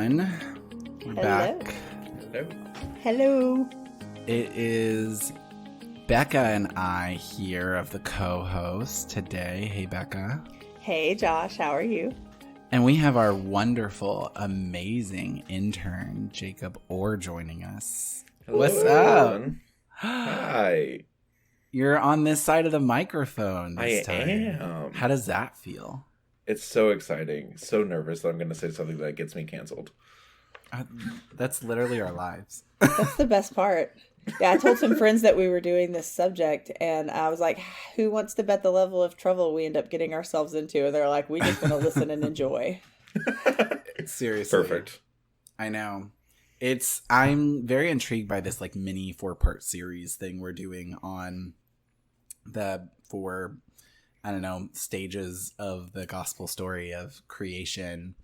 everyone. We're back. Hello. Hello. It is Bekah and I here of the co-host today. Hey, Bekah. Hey, Josh. How are you? And we have our wonderful, amazing intern, Jacob Orr, joining us. Hello, What's up? everyone. Hi. You're on this side of the microphone I this time. am. How does that feel? It's so exciting. So nervous that I'm going to say something that gets me canceled. That's literally our lives. That's the best part. Yeah, I told some friends that we were doing this subject, and I was like, who wants to bet the level of trouble we end up getting ourselves into? And they're like, we just want to listen and enjoy. Seriously. Perfect. I know. I'm very intrigued by this like mini 4-part series thing we're doing on the 4, I don't know, stages of the gospel story of creation,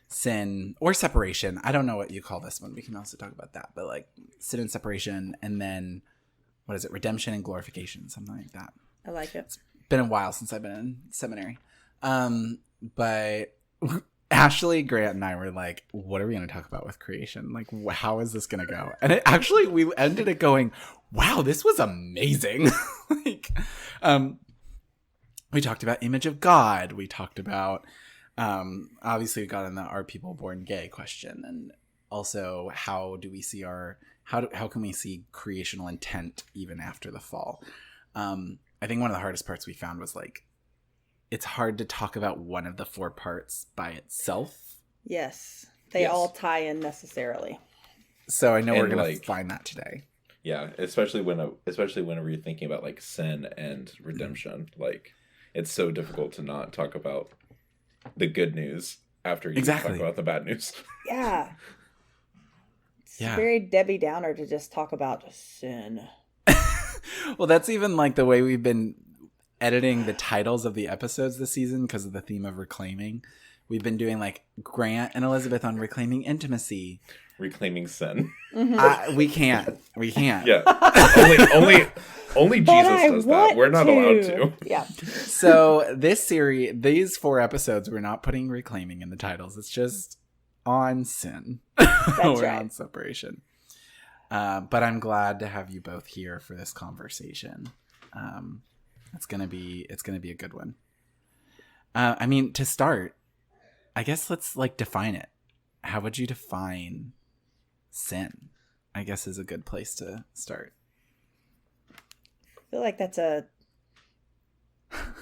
sin, or separation. I don't know what you call this one. We can also talk about that. But like sin and separation, and then what is it? Redemption and glorification, something like that. I like it. It's been a while since I've been in seminary. But Ashley, Grant, and I were like, what are we going to talk about with creation? Like, how is this going to go? And we ended it going, wow, this was amazing. We talked about image of God. We talked about, obviously we got in the are people born gay question. And also how can we see creational intent even after the fall? I think one of the hardest parts we found was like, it's hard to talk about one of the 4 parts by itself. Yes. They all tie in necessarily. So I know we're going to find that today. Yeah, especially whenever you're thinking about like sin and redemption. Like, it's so difficult to not talk about the good news after you talk about the bad news. Yeah. It's very Debbie Downer to just talk about sin. Well, that's even like the way we've been editing the titles of the episodes this season because of the theme of reclaiming. We've been doing like Grant and Elizabeth on reclaiming intimacy. Reclaiming sin. Mm-hmm. We can't. Yeah. Only Jesus does that. We're not allowed to. Yeah. So these 4 episodes, we're not putting reclaiming in the titles. It's just on sin. That's right. On separation. But I'm glad to have you both here for this conversation. It's gonna be a good one. I mean, to start, I guess let's like define it. How would you define sin? I guess is a good place to start. I feel like that's a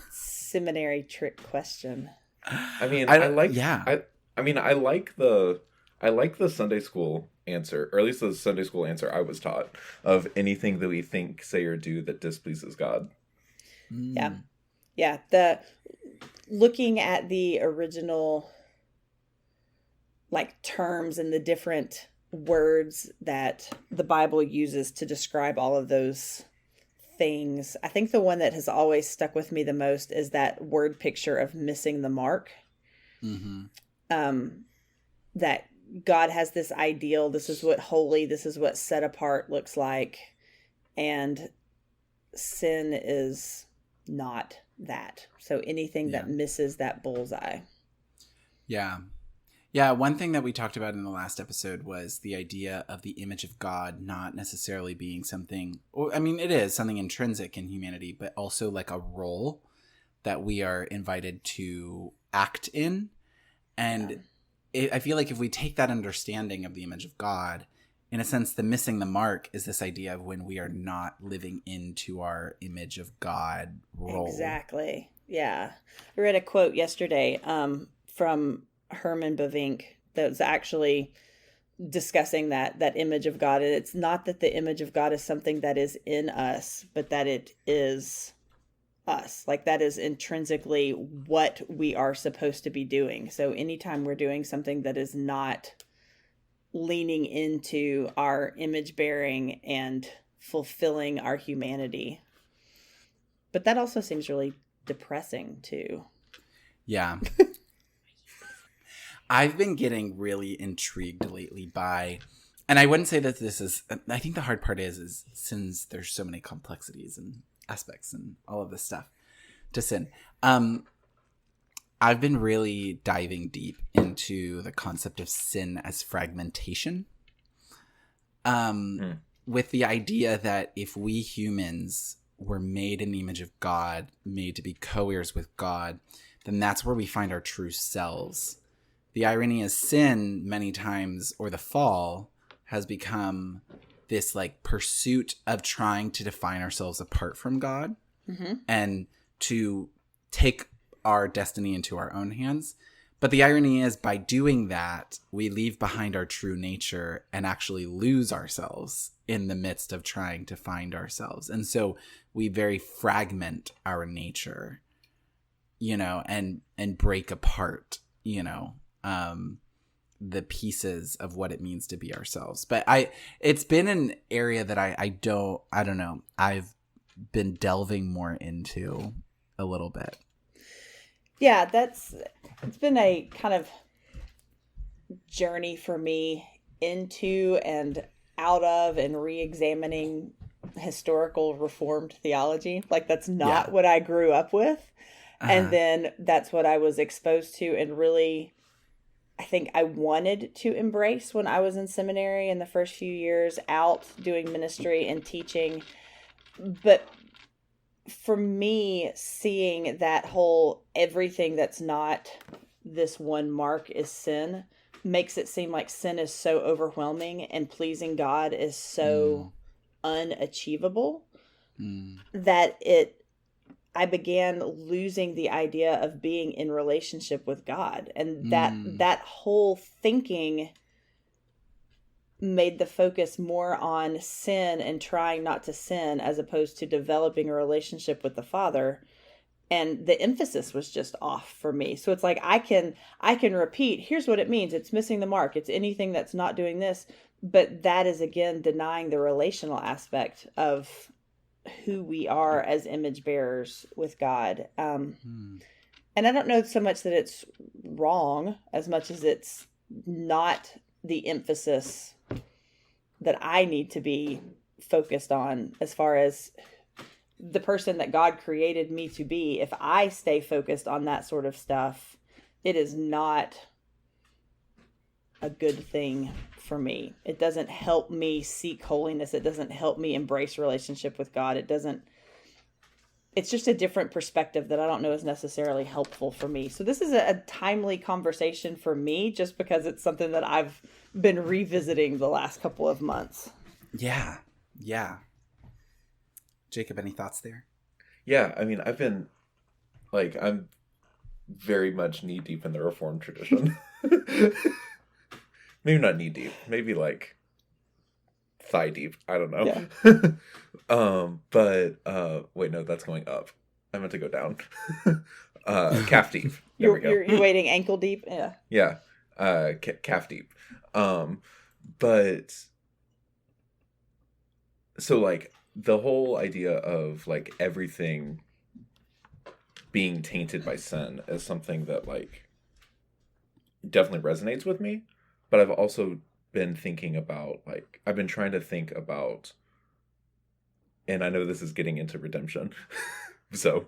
seminary trick question. I mean, I like the Sunday school answer, or at least the Sunday school answer I was taught, of anything that we think, say, or do that displeases God. Yeah. The looking at the original like terms and the different words that the Bible uses to describe all of those things. I think the one that has always stuck with me the most is that word picture of missing the mark. Mm-hmm. That God has this ideal. This is what holy, this is what set apart looks like. And sin is not that. So anything that misses that bullseye. Yeah. Yeah, one thing that we talked about in the last episode was the idea of the image of God not necessarily being something, I mean, it is something intrinsic in humanity, but also like a role that we are invited to act in. And I feel like if we take that understanding of the image of God, in a sense, the missing the mark is this idea of when we are not living into our image of God role. Exactly. Yeah. I read a quote yesterday from Herman Bavinck that was actually discussing that image of God. And it's not that the image of God is something that is in us, but that it is us. Like that is intrinsically what we are supposed to be doing. So anytime we're doing something that is not leaning into our image bearing and fulfilling our humanity. But that also seems really depressing too. Yeah. I've been getting really intrigued lately by, and I wouldn't say that this is, I think the hard part is since there's so many complexities and aspects and all of this stuff to sin. I've been really diving deep into the concept of sin as fragmentation. With the idea that if we humans were made in the image of God, made to be co-heirs with God, then that's where we find our true selves. The irony is sin many times, or the fall, has become this like pursuit of trying to define ourselves apart from God and to take our destiny into our own hands. But the irony is, by doing that, we leave behind our true nature and actually lose ourselves in the midst of trying to find ourselves. And so we very fragment our nature, you know, and break apart, you know, the pieces of what it means to be ourselves. But it's been an area that I don't know. I've been delving more into a little bit. Yeah, it's been a kind of journey for me into and out of and re-examining historical Reformed theology. Like, that's not what I grew up with. And then that's what I was exposed to and really, I think I wanted to embrace when I was in seminary in the first few years out doing ministry and teaching. But for me, seeing that whole everything that's not this one mark is sin makes it seem like sin is so overwhelming and pleasing God is so unachievable that I began losing the idea of being in relationship with God. And that whole thinking made the focus more on sin and trying not to sin as opposed to developing a relationship with the Father. And the emphasis was just off for me. So it's like, I can repeat, here's what it means. It's missing the mark. It's anything that's not doing this. But that is, again, denying the relational aspect of who we are as image bearers with God. And I don't know so much that it's wrong as much as it's not the emphasis that I need to be focused on as far as the person that God created me to be. If I stay focused on that sort of stuff, it is not a good thing for me. It doesn't help me seek holiness. It doesn't help me embrace relationship with God. It's just a different perspective that I don't know is necessarily helpful for me. So this is a timely conversation for me just because it's something that I've been revisiting the last couple of months. Yeah. Yeah. Jacob, any thoughts there? Yeah, I mean, I'm very much knee deep in the Reformed tradition. Maybe not knee deep, maybe like thigh deep. I don't know. Yeah. Wait, no, that's going up. I meant to go down. Calf deep. There we go. You're wading ankle deep. Yeah. Yeah. Calf deep. But so like the whole idea of like everything being tainted by sin is something that like definitely resonates with me. But I've also been thinking about, like, I've been trying to think about, and I know this is getting into redemption, so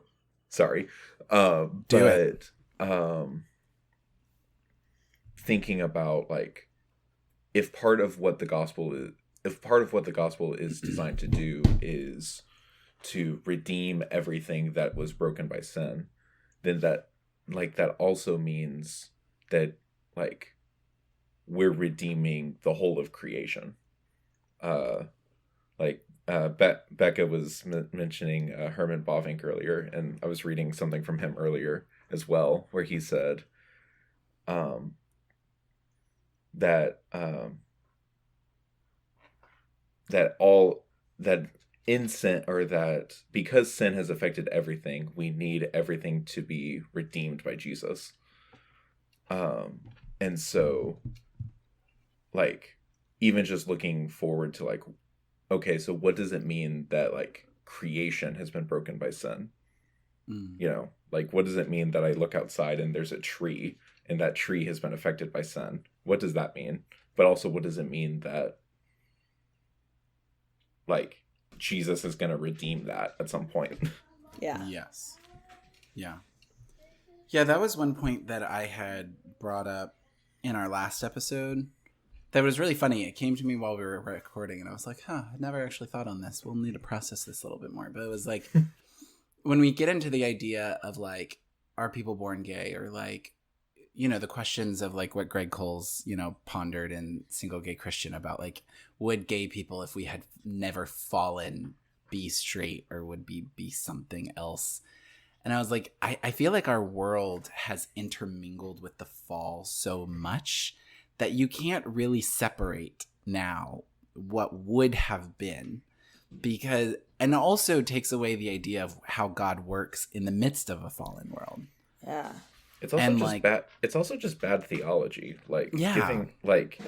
sorry. Thinking about, like, if part of what the gospel is designed to do is to redeem everything that was broken by sin, then that also means that, like, we're redeeming the whole of creation. Bekah was mentioning Herman Bavinck earlier, and I was reading something from him earlier as well, where he said that in sin, or that because sin has affected everything, we need everything to be redeemed by Jesus. And so, like, even just looking forward to, like, okay, so what does it mean that, like, creation has been broken by sin? You know, like, what does it mean that I look outside and there's a tree and that tree has been affected by sin? What does that mean? But also, what does it mean that, like, Jesus is going to redeem that at some point? Yeah. Yes. Yeah. Yeah, that was one point that I had brought up in our last episode. That was really funny. It came to me while we were recording, and I was like, I never actually thought on this. We'll need to process this a little bit more. But it was like, when we get into the idea of like, are people born gay? Or like, the questions of like what Greg Cole's, pondered in Single Gay Christian about like, would gay people, if we had never fallen, be straight, or would be something else? And I was like, I feel like our world has intermingled with the fall so much that you can't really separate now what would have been, because, and it also takes away the idea of how God works in the midst of a fallen world. Yeah. It's also just bad. It's also just bad theology. Like, giving, like,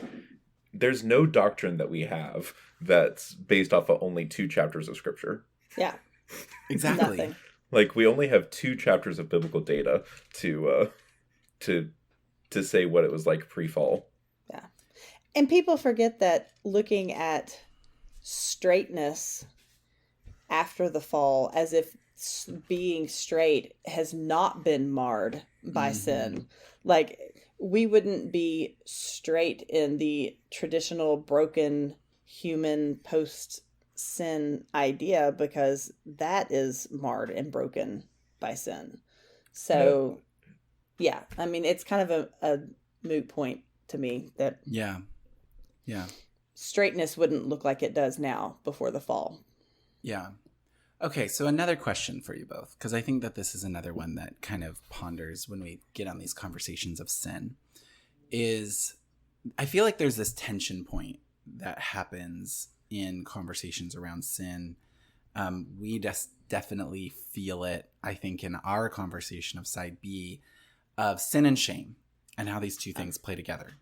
there's no doctrine that we have that's based off of only 2 chapters of scripture. Yeah. Exactly. Nothing. Like, we only have 2 chapters of biblical data to say what it was like pre-fall. Yeah. And people forget that looking at straightness after the fall as if being straight has not been marred by sin. Like, we wouldn't be straight in the traditional broken human post-sin idea, because that is marred and broken by sin. So, yeah, I mean, it's kind of a moot point to me that straightness wouldn't look like it does now before the fall. Yeah. Okay, so another question for you both, because I think that this is another one that kind of ponders when we get on these conversations of sin, is I feel like there's this tension point that happens in conversations around sin. We definitely feel it, I think, in our conversation of side B, of sin and shame, and how these two things play together.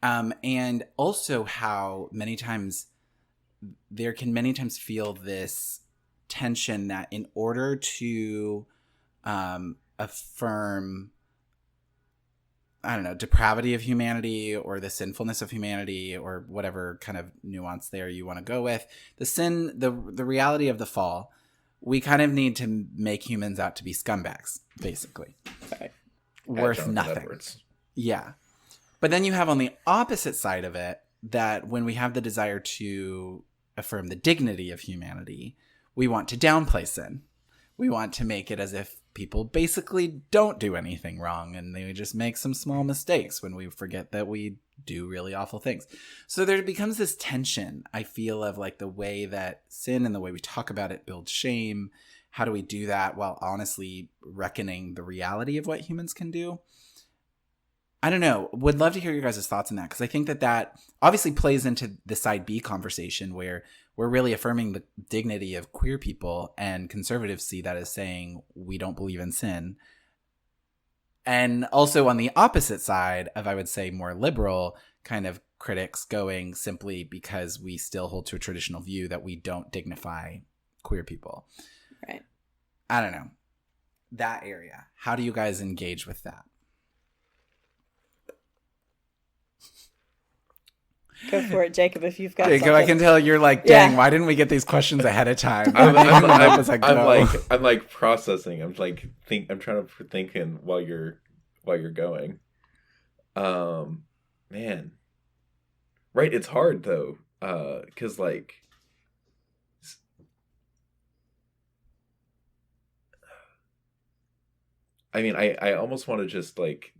And also how many times there can feel this tension that in order to affirm, I don't know, depravity of humanity or the sinfulness of humanity or whatever kind of nuance there you want to go with, the sin, the reality of the fall, we kind of need to make humans out to be scumbags, basically. Right. Worth nothing. Yeah. But then you have on the opposite side of it that when we have the desire to affirm the dignity of humanity, we want to downplay sin. We want to make it as if people basically don't do anything wrong and they just make some small mistakes, when we forget that we do really awful things. So there becomes this tension, I feel, of like the way that sin and the way we talk about it builds shame. How do we do that while honestly reckoning the reality of what humans can do? I don't know. Would love to hear your guys' thoughts on that, because I think that obviously plays into the side B conversation where we're really affirming the dignity of queer people, and conservatives see that as saying we don't believe in sin. And also on the opposite side of, I would say, more liberal kind of critics going simply because we still hold to a traditional view that we don't dignify queer people. Right. I don't know. That area. How do you guys engage with that? Go for it, Jacob, if you've got Jacob, something. I can tell you're like, dang, why didn't we get these questions ahead of time? I'm like processing. I'm trying to think while you're going. Man. Right, it's hard though. 'Cause like, I mean, I almost want to just like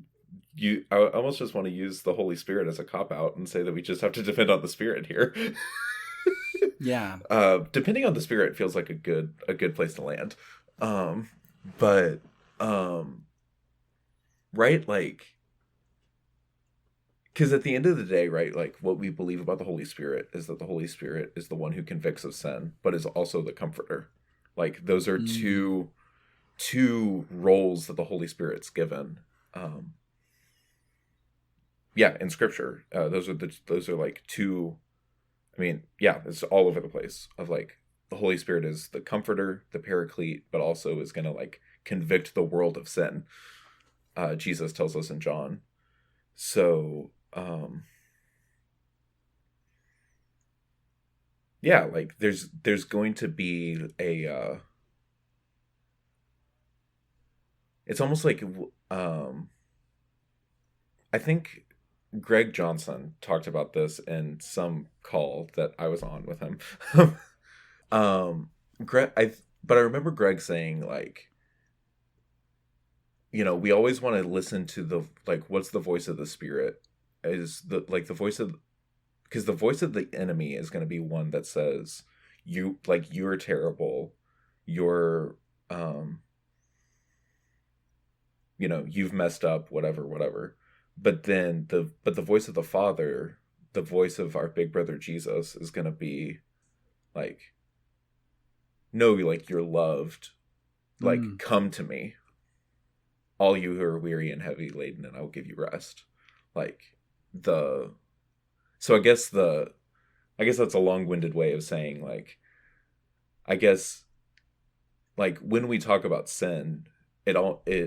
I almost just want to use the Holy Spirit as a cop-out and say that we just have to depend on the Spirit here. Yeah. Depending on the Spirit feels like a good place to land. But right, like, because at the end of the day, right, like what we believe about the Holy Spirit is that the Holy Spirit is the one who convicts of sin, but is also the comforter. Like, those are two roles that the Holy Spirit's given. Yeah, in Scripture, those are like two. I mean, yeah, it's all over the place. Of like, the Holy Spirit is the comforter, the paraclete, but also is going to like convict the world of sin. Jesus tells us in John. So, yeah, like there's going to be it's almost like I think Greg Johnson talked about this in some call that I was on with him. Greg, but I remember Greg saying, like, we always want to listen to the, like, what's the voice of the Spirit, is the, like, the voice of, because the voice of the enemy is going to be one that says, you're terrible, you're, you've messed up, whatever. But then the voice of the Father, the voice of our big brother Jesus, is going to be like, no, like, you're loved, like, come to me, all you who are weary and heavy laden, and I will give you rest. Like, so I guess that's a long-winded way of saying, like, I guess, like, when we talk about sin, it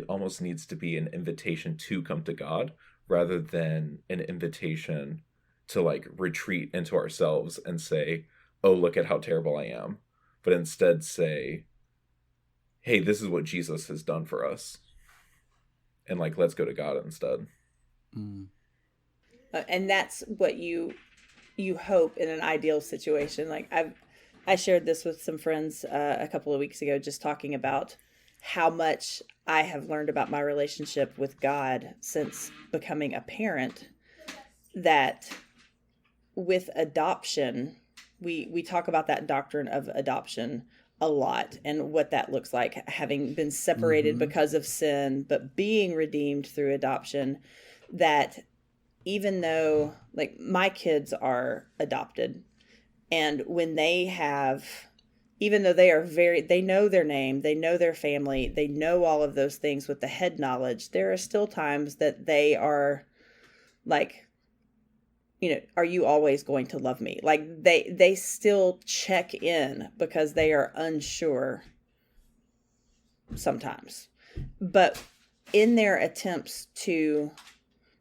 almost needs to be an invitation to come to God rather than an invitation to, like, retreat into ourselves and say, oh, look at how terrible I am. But instead say, hey, this is what Jesus has done for us. And, like, let's go to God instead. And that's what you hope in an ideal situation. Like, I shared this with some friends a couple of weeks ago, just talking about how much I have learned about my relationship with God since becoming a parent, that with adoption, we talk about that doctrine of adoption a lot and what that looks like, having been separated because of sin, but being redeemed through adoption. That even though, like, my kids are adopted, and when they have, even though they know their name, they know their family, they know all of those things with the head knowledge, there are still times that they are like, are you always going to love me? Like, they still check in because they are unsure sometimes. But in their attempts to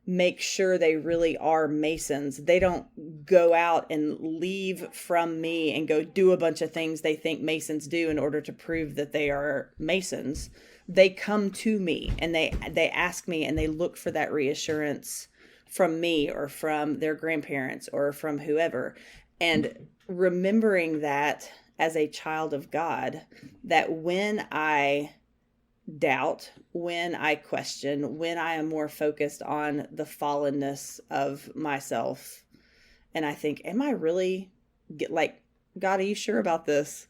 make sure they really are Masons, they don't go out and leave from me and go do a bunch of things they think Masons do in order to prove that they are Masons. They come to me and they ask me, and they look for that reassurance from me or from their grandparents or from whoever. And remembering that as a child of God, that when I doubt, when I question, when I am more focused on the fallenness of myself, and I think, am I really, like, God, are you sure about this?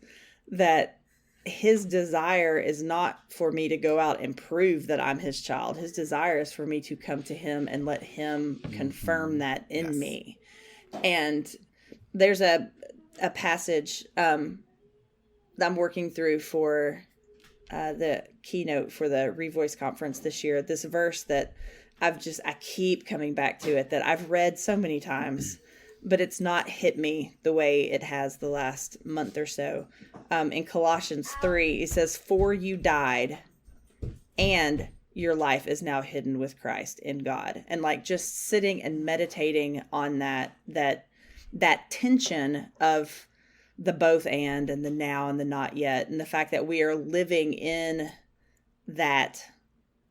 That his desire is not for me to go out and prove that I'm his child. His desire is for me to come to him and let him confirm that in me. And there's a passage that I'm working through for the keynote for the Revoice conference this year. This verse that I keep coming back to it, that I've read so many times, but it's not hit me the way it has the last month or so. In Colossians 3, it says, "For you died, and your life is now hidden with Christ in God." And, like, just sitting and meditating on that tension of the both and the now and the not yet, and the fact that we are living in that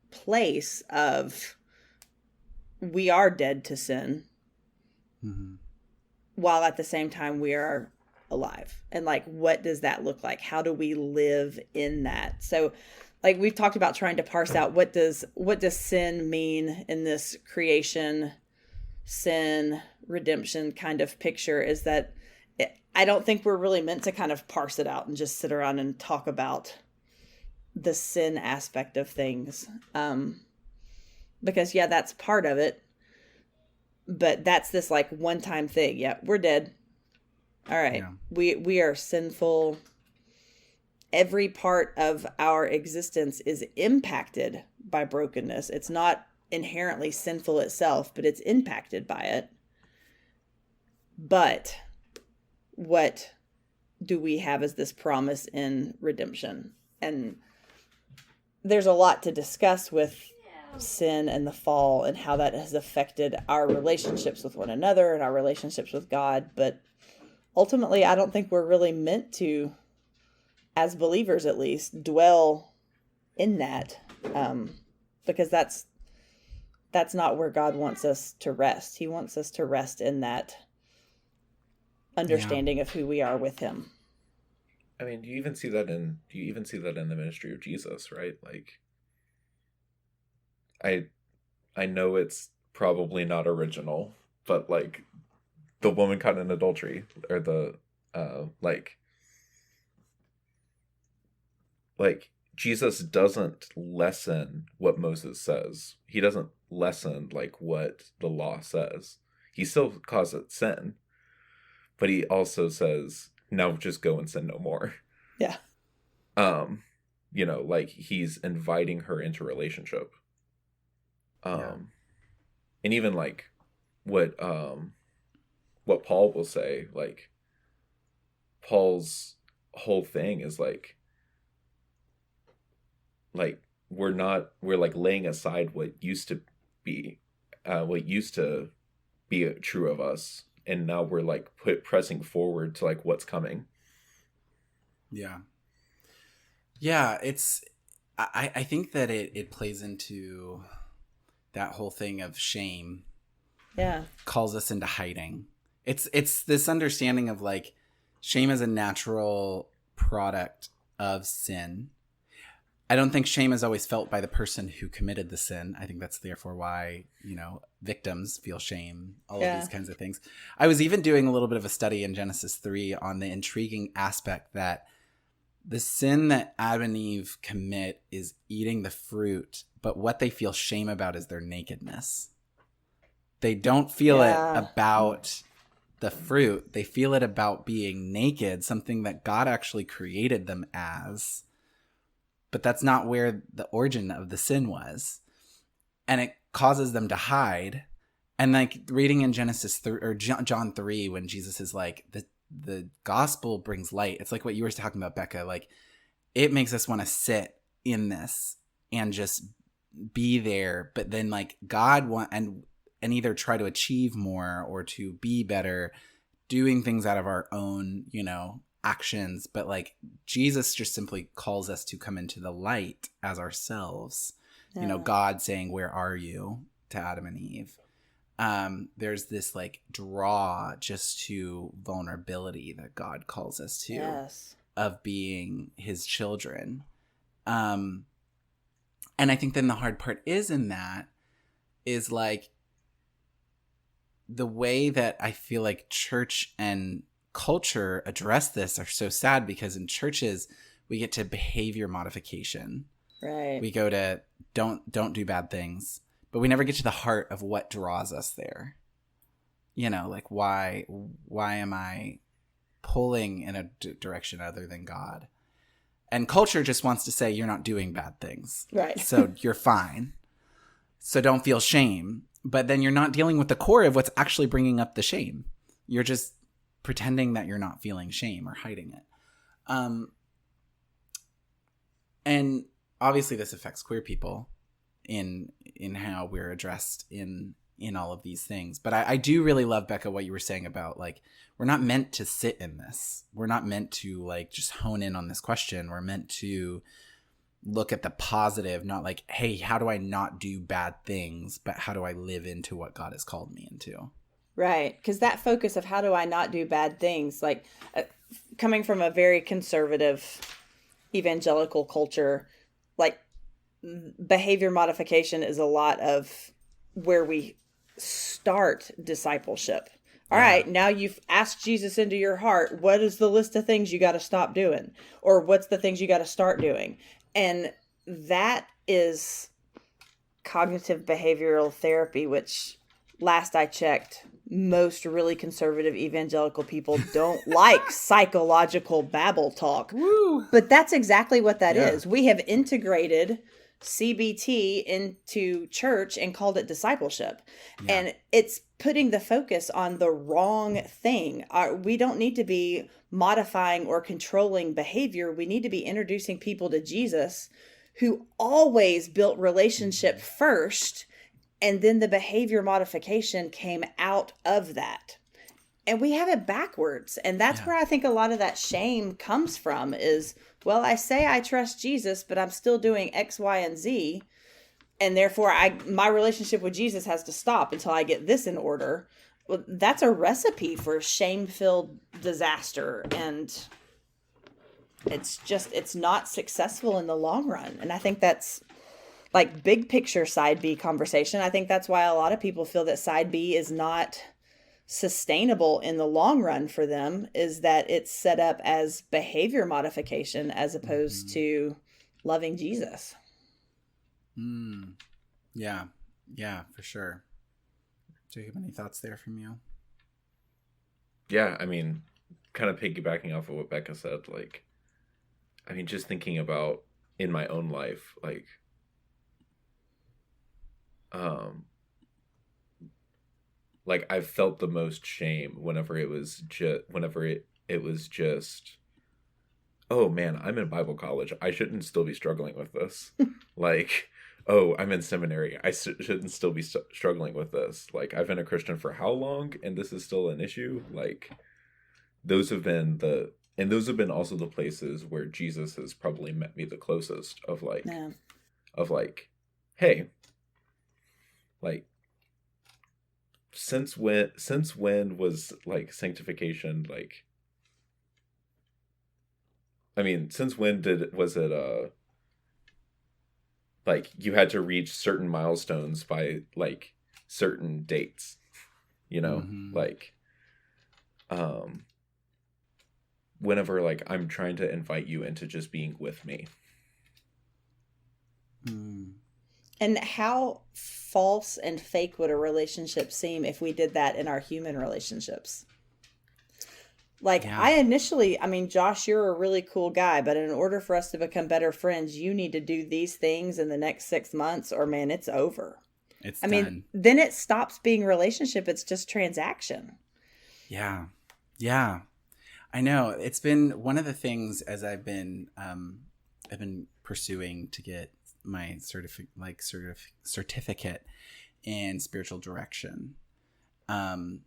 place of, we are dead to sin, while at the same time we are alive. And, like, what does that look like? How do we live in that? So, like, we've talked about trying to parse out what does sin mean in this creation, sin, redemption kind of picture. Is that I don't think we're really meant to kind of parse it out and just sit around and talk about the sin aspect of things. Because, yeah, that's part of it. But that's this, like, one-time thing. Yeah, we're dead. All right. Yeah. We are sinful. Every part of our existence is impacted by brokenness. It's not inherently sinful itself, but it's impacted by it. But what do we have as this promise in redemption? And there's a lot to discuss with sin and the fall and how that has affected our relationships with one another and our relationships with God. But ultimately, I don't think we're really meant to, as believers at least, dwell in that, because that's not where God wants us to rest. He wants us to rest in that understanding of who we are with him. I mean, you even see that in the ministry of Jesus, right? Like, I know it's probably not original, but like the woman caught in adultery, or the like Jesus doesn't lessen what Moses says. He doesn't lessen like what the law says. He still calls it sin, but he also says, now just go and sin no more. Yeah. Like he's inviting her into relationship. And even like what Paul will say, like Paul's whole thing is like we're like laying aside what used to be true of us, and now we're like pressing forward to like what's coming. It's I think that it plays into that whole thing of shame. Calls us into hiding. It's this understanding of like shame is a natural product of sin. I don't think shame is always felt by the person who committed the sin. I think that's therefore why, victims feel shame, all of these kinds of things. I was even doing a little bit of a study in Genesis 3 on the intriguing aspect that the sin that Adam and Eve commit is eating the fruit, but what they feel shame about is their nakedness. They don't feel it about the fruit. They feel it about being naked, something that God actually created them as. But that's not where the origin of the sin was. And it causes them to hide. And like reading in Genesis 3 or John 3, when Jesus is like, the gospel brings light. It's like what you were talking about, Bekah. Like it makes us want to sit in this and just be there. But then like God and either try to achieve more or to be better, doing things out of our own, actions. But like Jesus just simply calls us to come into the light as ourselves. God saying, where are you, to Adam and Eve. There's this like draw just to vulnerability that God calls us to, of being his children. And I think then the hard part is like the way that I feel like church and culture address this are so sad, because in churches we get to behavior modification. Right. We go to don't do bad things, but we never get to the heart of what draws us there. Like why am I pulling in a direction other than God? And culture just wants to say you're not doing bad things. Right. So you're fine. So don't feel shame. But then you're not dealing with the core of what's actually bringing up the shame. You're just pretending that you're not feeling shame or hiding it. And obviously this affects queer people in how we're addressed in all of these things. But I do really love, Bekah, what you were saying about like, we're not meant to sit in this. We're not meant to like just hone in on this question. We're meant to look at the positive, not like, hey, how do I not do bad things, but how do I live into what God has called me into? Right. Because that focus of how do I not do bad things, like coming from a very conservative evangelical culture, like behavior modification is a lot of where we start discipleship. All right, now you've asked Jesus into your heart. What is the list of things you got to stop doing? Or what's the things you got to start doing? And that is cognitive behavioral therapy, which last I checked, most really conservative evangelical people don't like psychological babble talk. Woo. But that's exactly what that is. We have integrated CBT into church and called it discipleship. And it's putting the focus on the wrong thing. We don't need to be modifying or controlling behavior. We need to be introducing people to Jesus, who always built relationship first, and then the behavior modification came out of that. And we have it backwards. And that's where I think a lot of that shame comes from is, well, I say I trust Jesus, but I'm still doing X, Y, and Z. And therefore my relationship with Jesus has to stop until I get this in order. Well, that's a recipe for shame-filled disaster. And it's not successful in the long run. And I think that's like big picture side B conversation. I think that's why a lot of people feel that side B is not sustainable in the long run for them, is that it's set up as behavior modification as opposed to loving Jesus. Yeah, for sure. Do you have any thoughts there from you? Yeah, I mean, kind of piggybacking off of what Bekah said, like, I mean, just thinking about in my own life, like, like I've felt the most shame whenever it was just, oh man, I'm in Bible college. I shouldn't still be struggling with this. Like, oh, I'm in seminary. I shouldn't still be struggling with this. Like, I've been a Christian for how long, and this is still an issue? Like, those have been also the places where Jesus has probably met me the closest of like, hey, like, since when was like sanctification, like, I mean, since when was it like you had to reach certain milestones by like certain dates, you know? Like, whenever like I'm trying to invite you into just being with me. And how false and fake would a relationship seem if we did that in our human relationships? Like, I mean, Josh, you're a really cool guy, but in order for us to become better friends, you need to do these things in the next 6 months, or man, it's over. I mean, then it stops being a relationship. It's just transaction. Yeah. I know. It's been one of the things as I've been pursuing to get my certificate in spiritual direction. And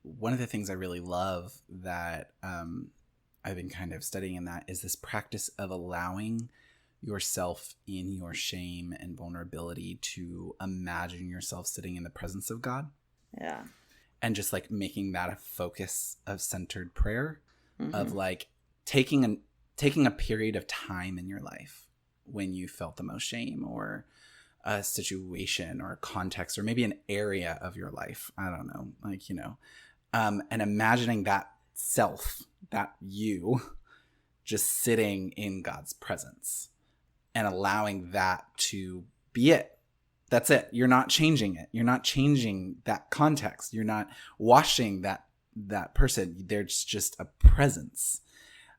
one of the things I really love that I've been kind of studying in that is this practice of allowing yourself in your shame and vulnerability to imagine yourself sitting in the presence of God. Yeah. And just like making that a focus of centered prayer, of like taking a period of time in your life when you felt the most shame, or a situation or a context, or maybe an area of your life. I don't know, like, you know, and imagining that self, that you just sitting in God's presence and allowing that to be it. That's it. You're not changing it. You're not changing that context. You're not washing that person. There's just a presence.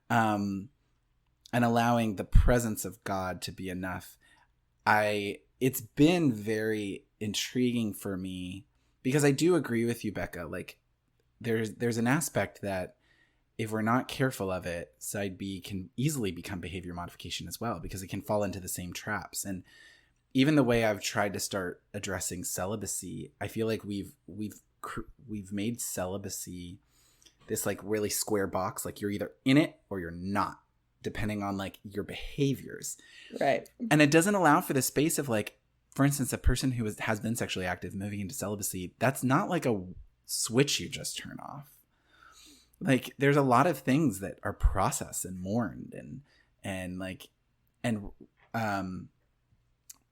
And allowing the presence of God to be enough. It's been very intriguing for me because I do agree with you, Bekah. Like, there's an aspect that if we're not careful of it, side B can easily become behavior modification as well, because it can fall into the same traps. And even the way I've tried to start addressing celibacy, I feel like we've made celibacy this like really square box. Like, you're either in it or you're not, depending on like your behaviors. Right. And it doesn't allow for the space of like, for instance, a person who has been sexually active moving into celibacy, that's not like a switch you just turn off. Like, there's a lot of things that are processed and mourned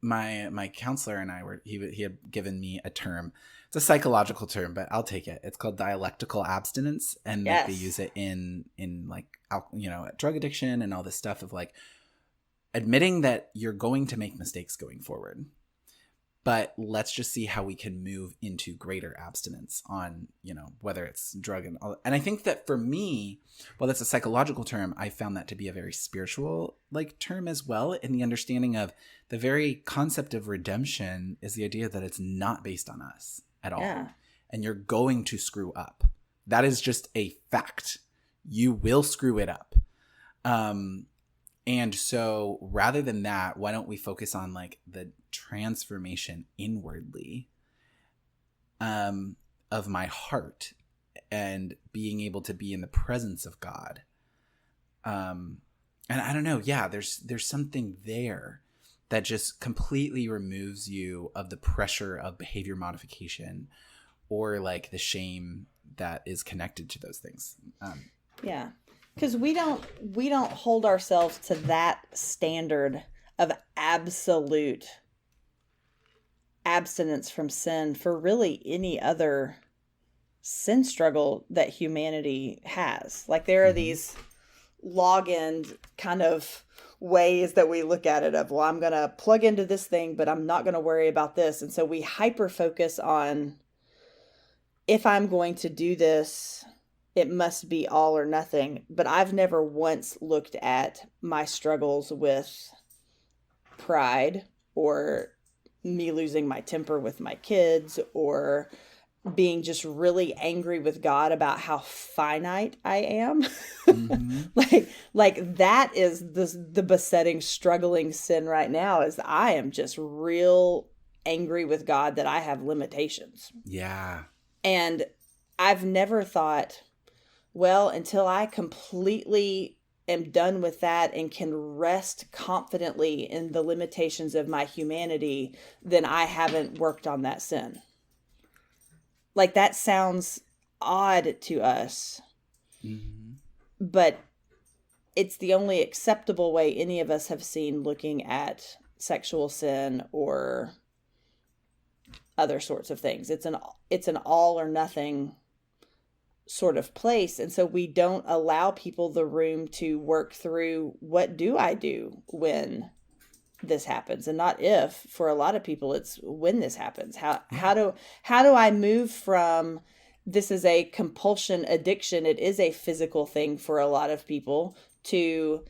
my counselor and I he had given me a term. It's a psychological term, but I'll take it. It's called dialectical abstinence, and like, they use it in like, you know, drug addiction and all this stuff of like admitting that you're going to make mistakes going forward, but let's just see how we can move into greater abstinence on, you know, whether it's drug and all. And I think that for me, while that's a psychological term, I found that to be a very spiritual like term as well, in the understanding of the very concept of redemption is the idea that it's not based on us at all. Yeah. And you're going to screw up. That is just a fact. You will screw it up. And so rather than that, why don't we focus on like the transformation inwardly? of my heart and being able to be in the presence of God. And I don't know. Yeah, there's something there that just completely removes you of the pressure of behavior modification or like the shame that is connected to those things. Yeah, because we don't hold ourselves to that standard of absolute abstinence from sin for really any other sin struggle that humanity has. Like there are these log-in kind of ways that we look at it of, well, I'm going to plug into this thing, but I'm not going to worry about this. And so we hyper focus on, if I'm going to do this, it must be all or nothing. But I've never once looked at my struggles with pride or me losing my temper with my kids or being just really angry with God about how finite I am. like that is the besetting, struggling sin right now, is I am just real angry with God that I have limitations. Yeah. And I've never thought, well, until I completely am done with that and can rest confidently in the limitations of my humanity, then I haven't worked on that sin. Like that sounds odd to us, but it's the only acceptable way any of us have seen looking at sexual sin or other sorts of things. It's an all or nothing sort of place. And so we don't allow people the room to work through, what do I do when this happens? And not if. For a lot of people, it's when this happens. How do I move from, this is a compulsion addiction, it is a physical thing for a lot of people, to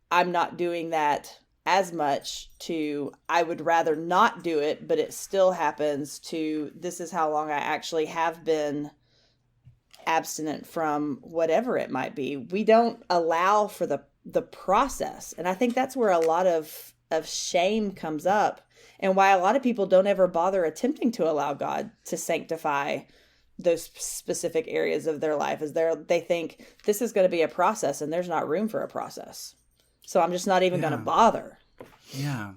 I'm not doing that as much, to I would rather not do it, but it still happens, to this is how long I actually have been abstinent from whatever it might be. We don't allow for the process. And I think that's where a lot of shame comes up, and why a lot of people don't ever bother attempting to allow God to sanctify those specific areas of their life, is they think this is going to be a process and there's not room for a process. So I'm just not even going to bother. Yeah.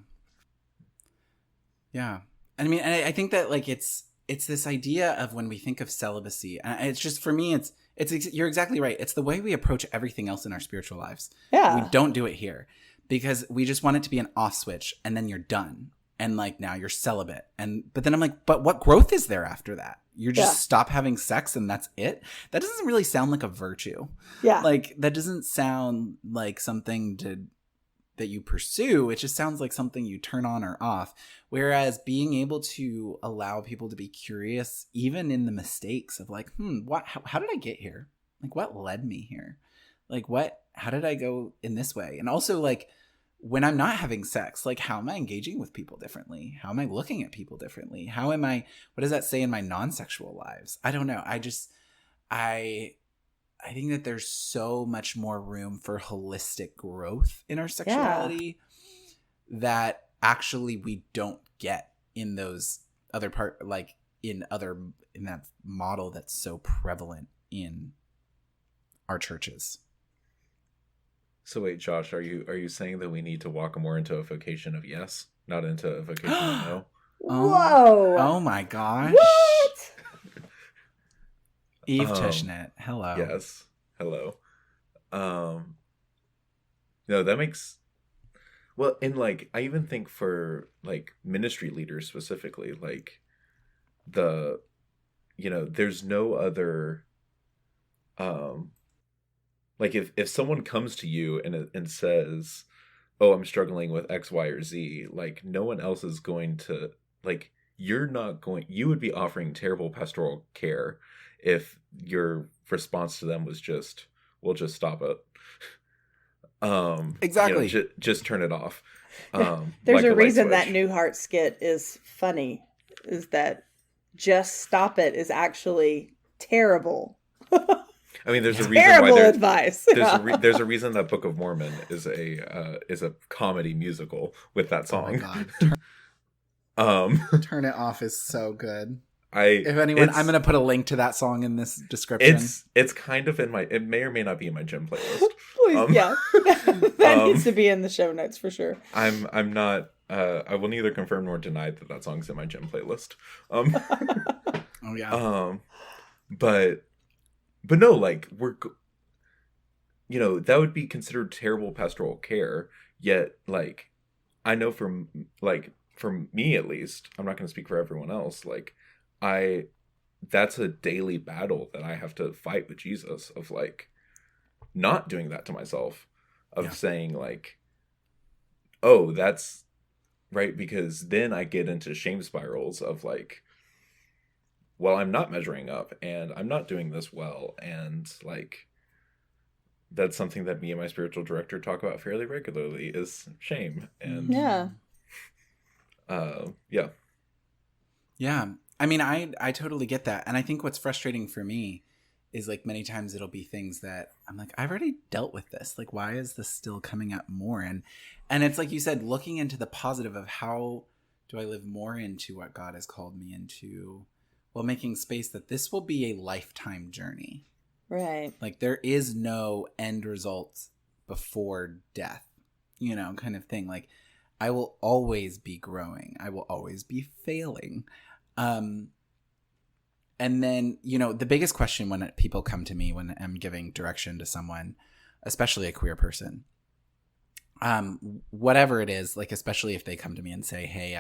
Yeah. I mean, and I think that like it's this idea of when we think of celibacy, and it's just, for me, it's you're exactly right. It's the way we approach everything else in our spiritual lives. Yeah. We don't do it here because we just want it to be an off switch and then you're done. And like, now you're celibate. But then I'm like, but what growth is there after that? You just stop having sex and that's it? That doesn't really sound like a virtue. Yeah. Like, that doesn't sound like something that you pursue. It just sounds like something you turn on or off. Whereas being able to allow people to be curious, even in the mistakes of like, how did I get here? Like, what led me here? Like, how did I go in this way? And also, like, when I'm not having sex, like, how am I engaging with people differently? How am I looking at people differently? What does that say in my non-sexual lives? I don't know. I think that there's so much more room for holistic growth in our sexuality that actually we don't get in those other like in that model that's so prevalent in our churches. So wait, Josh, are you saying that we need to walk more into a vocation of yes, not into a vocation of no? Whoa! Oh my gosh! What? Eve Tushnet, hello. Yes, hello. No, that makes, well, and like I even think for like ministry leaders specifically, like there's no other like if someone comes to you and says, oh, I'm struggling with X, Y, or Z, like no one else is going to, like, you would be offering terrible pastoral care if your response to them was just, well, just stop it. Exactly. Just turn it off. There's a reason that Newhart skit is funny, is that just stop it is actually terrible. I mean, there's a reason terrible why advice. There's a reason that Book of Mormon is a comedy musical with that song. Oh my God. Turn Turn it off is so good. If anyone, I'm going to put a link to that song in this description. It's kind of in my, it may or may not be in my gym playlist. Please, yeah. That needs to be in the show notes for sure. I'm not, I will neither confirm nor deny that song's in my gym playlist. Oh yeah. But no, like that would be considered terrible pastoral care. Yet, like, I know for me at least, I'm not going to speak for everyone else. Like, that's a daily battle that I have to fight with Jesus of like not doing that to myself, of saying like, oh, that's right, because then I get into shame spirals of like, well, I'm not measuring up and I'm not doing this well, and like that's something that me and my spiritual director talk about fairly regularly, is shame. And yeah. I mean, I totally get that. And I think what's frustrating for me is like many times it'll be things that I'm like, I've already dealt with this. Like, why is this still coming up more? And it's like you said, looking into the positive of how do I live more into what God has called me into, while making space that this will be a lifetime journey. Right. Like, there is no end result before death, kind of thing. Like, I will always be growing. I will always be failing. And then, the biggest question when people come to me when I'm giving direction to someone, especially a queer person, whatever it is, like, especially if they come to me and say, hey,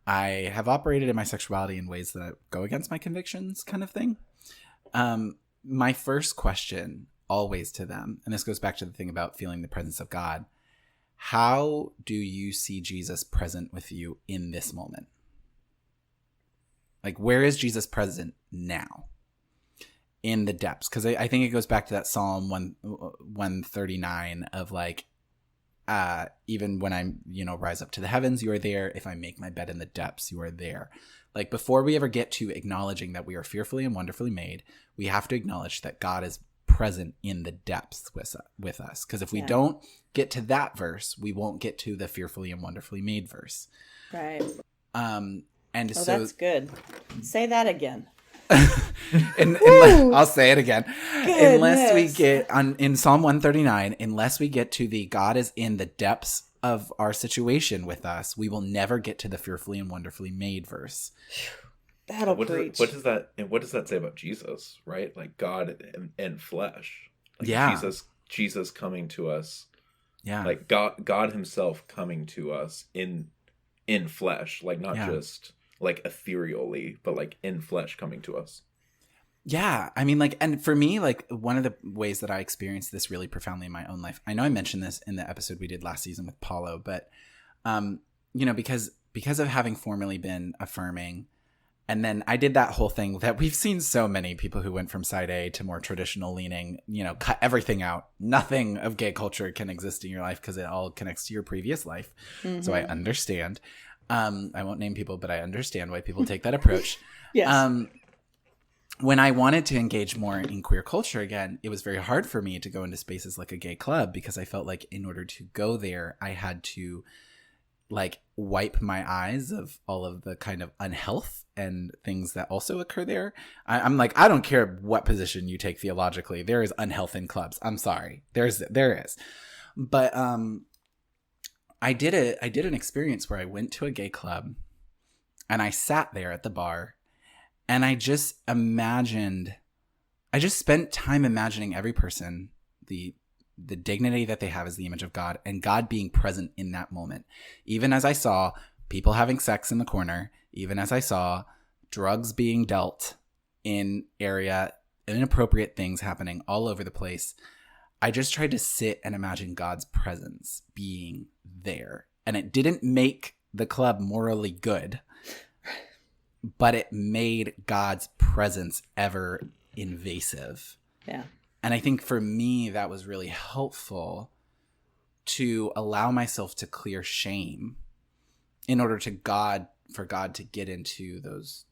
I have operated in my sexuality in ways that go against my convictions, kind of thing. My first question always to them, and this goes back to the thing about feeling the presence of God, how do you see Jesus present with you in this moment? Like, where is Jesus present now in the depths? Because I think it goes back to that Psalm 139 of like, even when I, rise up to the heavens, you are there. If I make my bed in the depths, you are there. Like, before we ever get to acknowledging that we are fearfully and wonderfully made, we have to acknowledge that God is present in the depths with us. Because if we don't get to that verse, we won't get to the fearfully and wonderfully made verse. Right. And so that's good. Say that again. I'll say it again. Goodness. Unless we get in Psalm 139, unless we get to the God is in the depths of our situation with us, we will never get to the fearfully and wonderfully made verse. That'll preach. What does that say about Jesus, right? Like, God in flesh. Like, Jesus coming to us. Yeah. Like God himself coming to us in flesh, like not just like ethereally, but like in flesh coming to us. Yeah. I mean, like, and for me, like, one of the ways that I experienced this really profoundly in my own life, I know I mentioned this in the episode we did last season with Paulo, but, because of having formerly been affirming, and then I did that whole thing that we've seen so many people who went from side A to more traditional leaning, cut everything out. Nothing of gay culture can exist in your life because it all connects to your previous life. Mm-hmm. So I understand. I won't name people, but I understand why people take that approach. Yes. When I wanted to engage more in queer culture again, it was very hard for me to go into spaces like a gay club, because I felt like in order to go there, I had to like wipe my eyes of all of the kind of unhealth and things that also occur there. I'm like, I don't care what position you take theologically. There is unhealth in clubs. I'm sorry. There is. But I did an experience where I went to a gay club and I sat there at the bar and I just spent time imagining every person, the dignity that they have as the image of God, and God being present in that moment. Even as I saw people having sex in the corner, even as I saw drugs being dealt in area, inappropriate things happening all over the place, I just tried to sit and imagine God's presence being there. And it didn't make the club morally good, but it made God's presence ever invasive. Yeah. And I think for me, that was really helpful to allow myself to clear shame in order for God to get into those,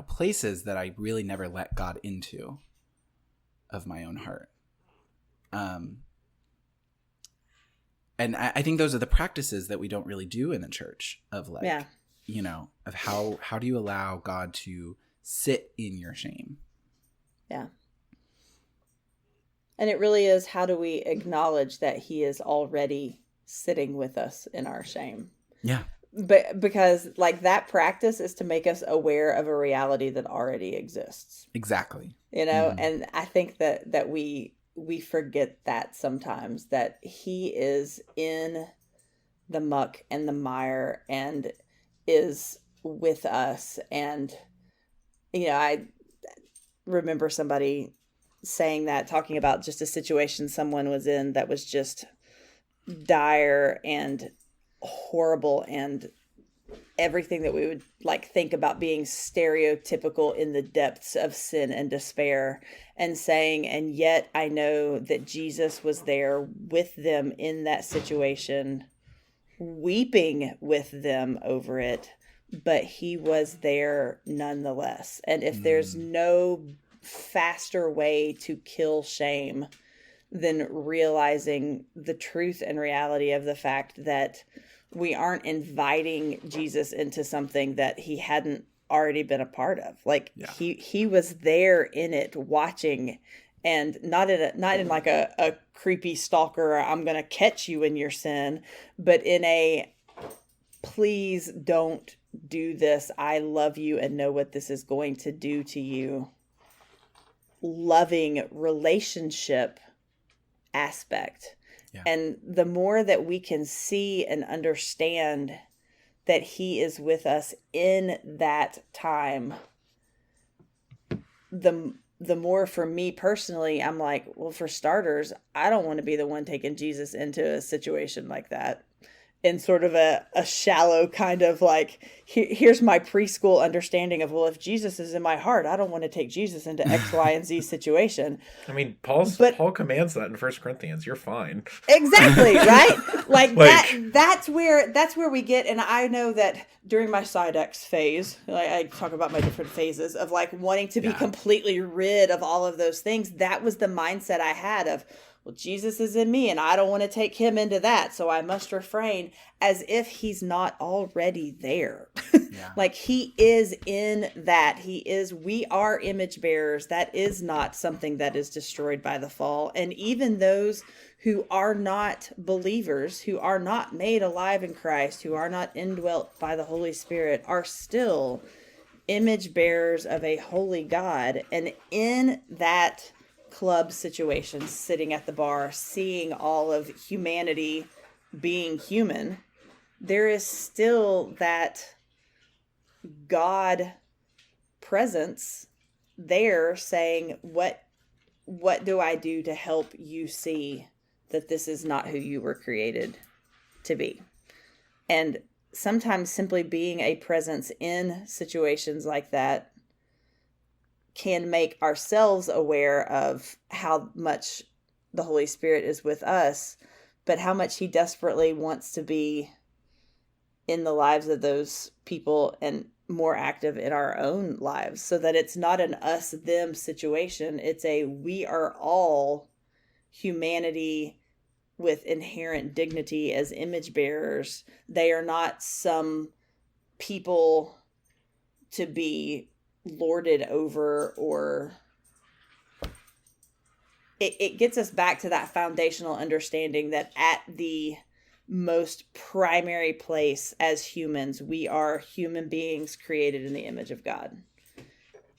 places that I really never let God into of my own heart. And I think those are the practices that we don't really do in the church of like of how do you allow God to sit in your shame? Yeah. And it really is, how do we acknowledge that he is already sitting with us in our shame? Yeah. But because like that practice is to make us aware of a reality that already exists. Exactly. And I think that we forget that sometimes, that he is in the muck and the mire and is with us. And I remember somebody saying that, talking about just a situation someone was in that was just dire and horrible, and everything that we would like think about being stereotypical in the depths of sin and despair, and saying, and yet I know that Jesus was there with them in that situation, weeping with them over it, but he was there nonetheless. And if there's no faster way to kill shame than realizing the truth and reality of the fact that we aren't inviting Jesus into something that he hadn't already been a part of. Like he was there in it, watching, and not in like a creepy stalker, I'm going to catch you in your sin, but in a, please don't do this. I love you and know what this is going to do to you. Loving relationship aspect. Yeah. And the more that we can see and understand that he is with us in that time, the more, for me personally, I'm like, well, for starters, I don't want to be the one taking Jesus into a situation like that in sort of a shallow kind of like, here's my preschool understanding of, well, if Jesus is in my heart, I don't want to take Jesus into X, Y, and Z situation. I mean, Paul commands that in 1 Corinthians. You're fine. Exactly, right? Like that's where we get, and I know that during my side X phase, I talk about my different phases of like wanting to be completely rid of all of those things. That was the mindset I had of, well, Jesus is in me and I don't want to take him into that, so I must refrain, as if he's not already there. Like he is in that. We are image bearers. That is not something that is destroyed by the fall. And even those who are not believers, who are not made alive in Christ, who are not indwelt by the Holy Spirit, are still image bearers of a holy God. And in that club situation, sitting at the bar, seeing all of humanity being human, there is still that God presence there saying, what do I do to help you see that this is not who you were created to be? And sometimes simply being a presence in situations like that can make ourselves aware of how much the Holy Spirit is with us, but how much he desperately wants to be in the lives of those people and more active in our own lives, so that it's not an us-them situation. It's a, we are all humanity with inherent dignity as image bearers. They are not some people to be lorded over, or it gets us back to that foundational understanding that at the most primary place as humans, we are human beings created in the image of God.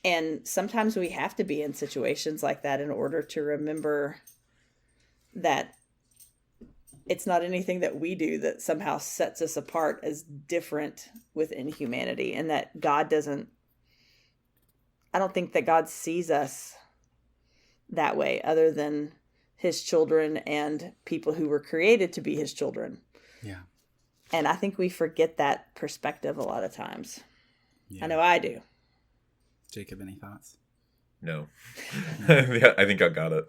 And sometimes we have to be in situations like that in order to remember that it's not anything that we do that somehow sets us apart as different within humanity, and that God doesn't, I don't think that God sees us that way, other than his children and people who were created to be his children. Yeah. And I think we forget that perspective a lot of times. Yeah. I know I do. Jacob, any thoughts? No. Yeah, I think I got it.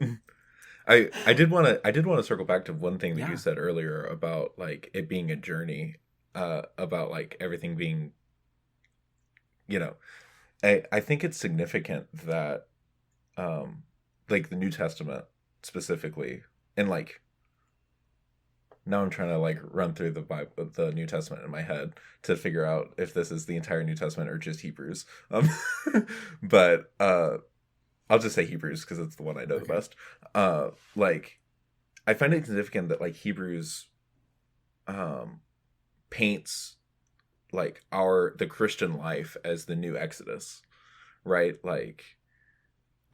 I did want to circle back to one thing that you said earlier about like it being a journey, about like everything being, I think it's significant that like the New Testament specifically, and like now I'm trying to like run through the Bible, the New Testament in my head to figure out if this is the entire New Testament or just Hebrews. But I'll just say Hebrews because it's the one I know the best. Like, I find it significant that like Hebrews paints like the Christian life as the new Exodus, right? Like,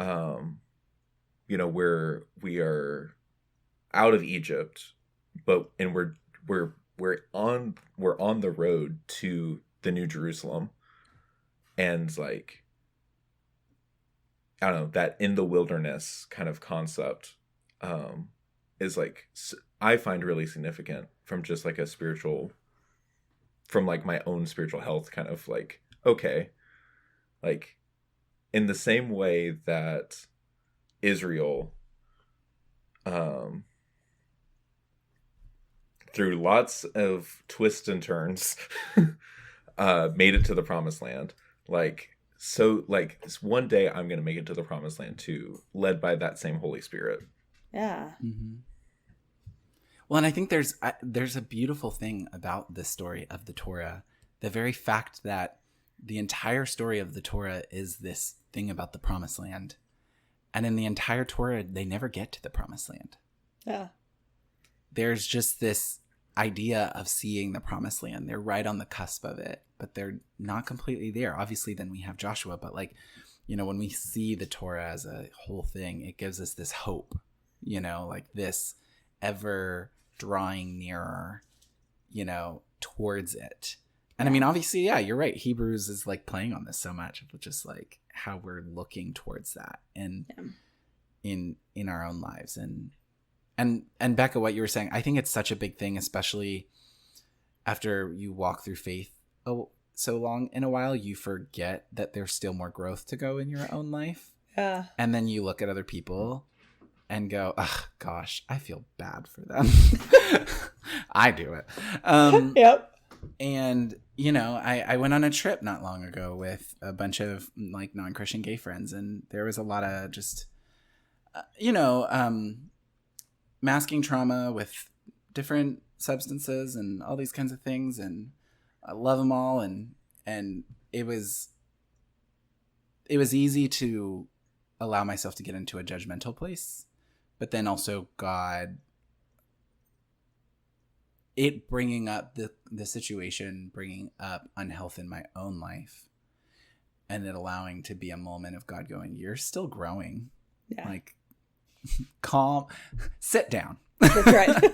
you know, where we are out of Egypt, and we're on the road to the New Jerusalem, and like, I don't know, that in the wilderness kind of concept is like, I find really significant from just like from like my own spiritual health kind of like, okay, like in the same way that Israel through lots of twists and turns made it to the promised land, like, so like one day I'm going to make it to the promised land too, led by that same Holy Spirit. Yeah. Mm-hmm. Well, and I think there's a beautiful thing about the story of the Torah. The very fact that the entire story of the Torah is this thing about the promised land. And in the entire Torah, they never get to the promised land. Yeah. There's just this idea of seeing the promised land. They're right on the cusp of it, but they're not completely there. Obviously, then we have Joshua, but like, you know, when we see the Torah as a whole thing, it gives us this hope, you know, like this ever drawing nearer, you know, towards it. And I mean, obviously, yeah, you're right. Hebrews is like playing on this so much, of just like how we're looking towards that in our own lives. And Bekah, what you were saying, I think it's such a big thing, especially after you walk through faith so long in a while, you forget that there's still more growth to go in your own life. Yeah. And then you look at other people and go, ugh, gosh, I feel bad for them. I do it. Yep. And, you know, I went on a trip not long ago with a bunch of like non-Christian gay friends, and there was a lot of just, masking trauma with different substances and all these kinds of things. And I love them all. And it was easy to allow myself to get into a judgmental place. But then also God, it bringing up the situation, bringing up unhealth in my own life, and it allowing to be a moment of God going, you're still growing. Yeah. Like, calm, sit down. That's right.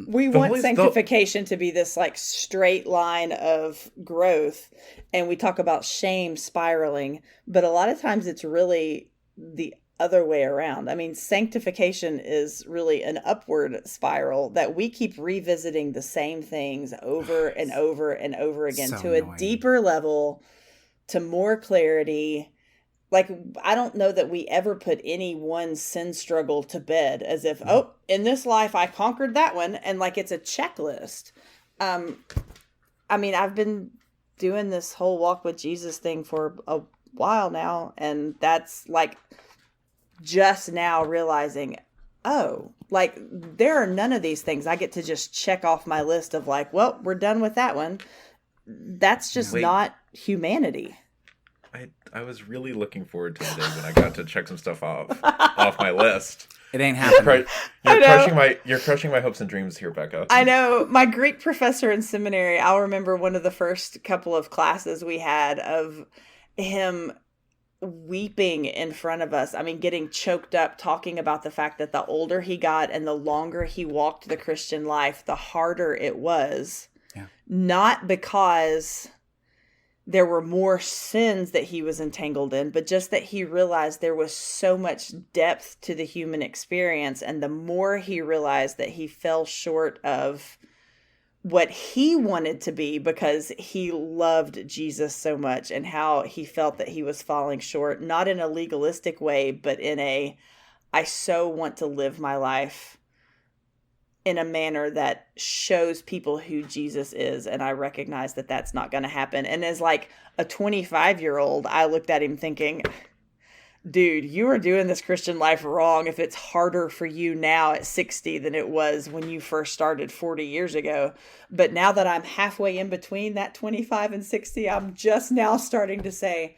We want sanctification to be this like straight line of growth, and we talk about shame spiraling, but a lot of times it's really the other way around. I mean, sanctification is really an upward spiral that we keep revisiting the same things over and over and over again, so to annoying. A deeper level, to more clarity. Like, I don't know that we ever put any one sin struggle to bed as if, oh, in this life I conquered that one, and like it's a checklist. I mean, I've been doing this whole walk with Jesus thing for a while now, and that's like just now realizing, oh, like there are none of these things I get to just check off my list of like, well, we're done with that one. That's just not humanity. I was really looking forward to the day when I got to check some stuff off my list. It ain't happening. You're crushing my hopes and dreams here, Bekah. I know. My Greek professor in seminary, I'll remember one of the first couple of classes we had of him weeping in front of us. I mean, getting choked up, talking about the fact that the older he got and the longer he walked the Christian life, the harder it was. Yeah. Not because there were more sins that he was entangled in, but just that he realized there was so much depth to the human experience. And the more he realized that he fell short of what he wanted to be because he loved Jesus so much, and how he felt that he was falling short, not in a legalistic way, but in a, I so want to live my life in a manner that shows people who Jesus is. And I recognize that that's not going to happen. And as like a 25-year-old, I looked at him thinking, dude, you are doing this Christian life wrong if it's harder for you now at 60 than it was when you first started 40 years ago. But now that I'm halfway in between that 25 and 60, I'm just now starting to say,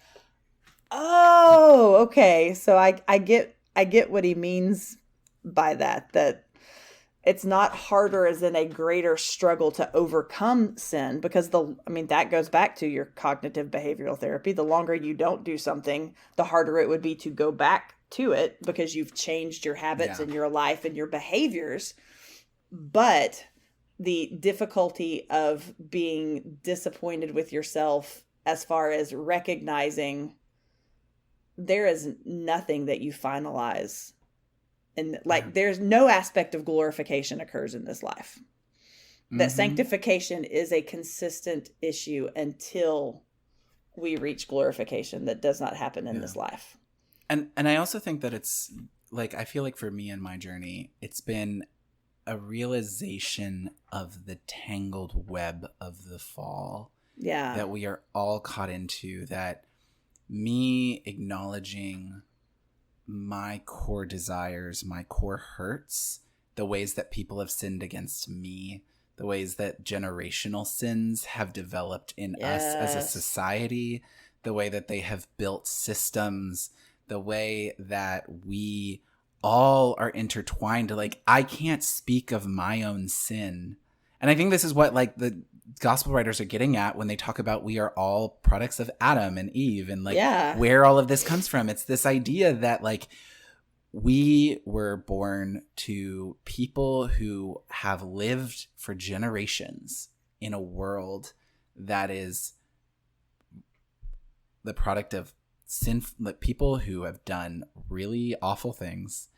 oh, okay. So I get what he means by that it's not harder as in a greater struggle to overcome sin, because that goes back to your cognitive behavioral therapy. The longer you don't do something, the harder it would be to go back to it because you've changed your habits and your life and your behaviors. But the difficulty of being disappointed with yourself as far as recognizing there is nothing that you finalize. And there's no aspect of glorification occurs in this life. That sanctification is a consistent issue until we reach glorification. That does not happen in this life. And I also think that it's like, I feel like for me in my journey, it's been a realization of the tangled web of the fall. Yeah. That we are all caught into, that me acknowledging my core desires, my core hurts, the ways that people have sinned against me, the ways that generational sins have developed in us as a society, the way that they have built systems, the way that we all are intertwined. Like, I can't speak of my own sin. And I think this is what like the gospel writers are getting at when they talk about we are all products of Adam and Eve, and like where all of this comes from. It's this idea that like we were born to people who have lived for generations in a world that is the product of sin, like people who have done really awful things,